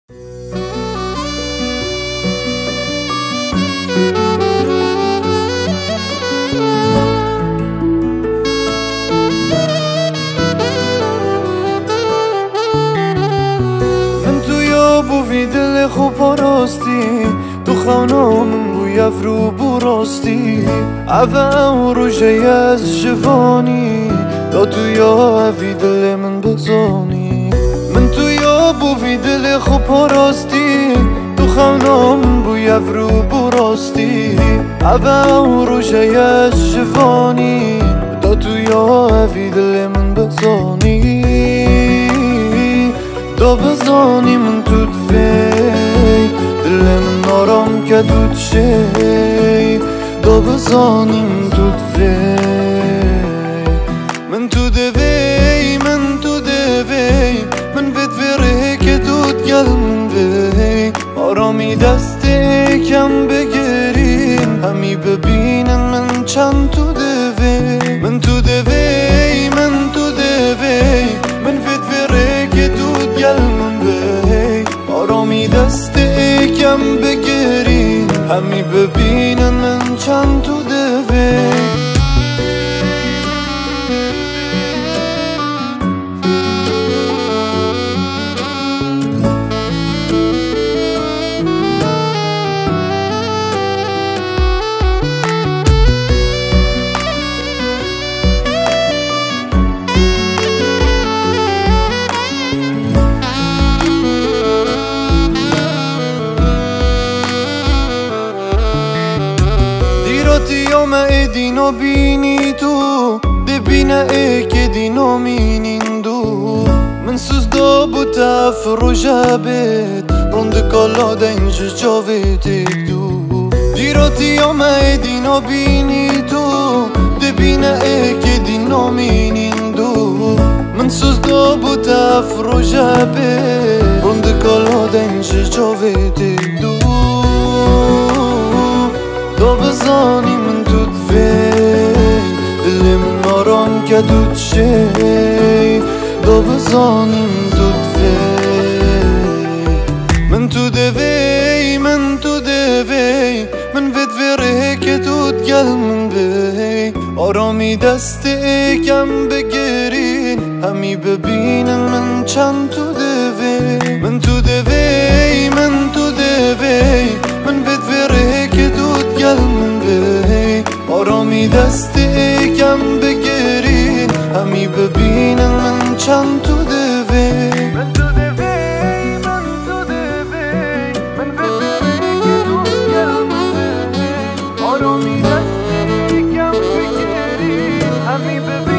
من تو یا بوی دل خوب راستی تو خانه من بوی افرو براستی اوه روشه از جوانی دا تو یا اوی دل من بزانی من تو یا بوی دل خوب راستی تو خانه من بوی افرو براستی اوه روشه از جوانی دا تو یا اوی دل من بزانی دا بزانی من تو دوی دل من آرام که تو چی دا بزانی من تو دوی من تو دوی من تو دوی من بدوره که تو گل من بی آرامی دست کم بگیرین همی ببینن من چند تو دوی من تو دوی من تو دوی من بدوره که تو گل من بی آرامی دست کم بگیرین همی ببینن من چند تو دوی ما دینو بینی تو دبینا که دینو مینین دو من سوز دا بو تفرو جبت روند کالا دنج جاوت دو دیراتی ما دینو بینی تو دبینا که دینو مینین دو من سوز دا بو تفرو جبت روند کالا دنج جاوت دو دا بزانی من تو دوی دل من آرام که تو چی دا بزانی من تو دوی من تو دوی من تو دوی من بدوره که تو گل من بی آرامی دست کم بگیرین همی ببینن من چند تو دوی من تو دوی من تو دوی من بدوره که تو گل من بی آرامی دست کم بگیرین همی ببینن من چند تو دوی من تو دوی من تو دوی من بدوره که تو گل من بی آرامی دست کم بگیرین همی ببینن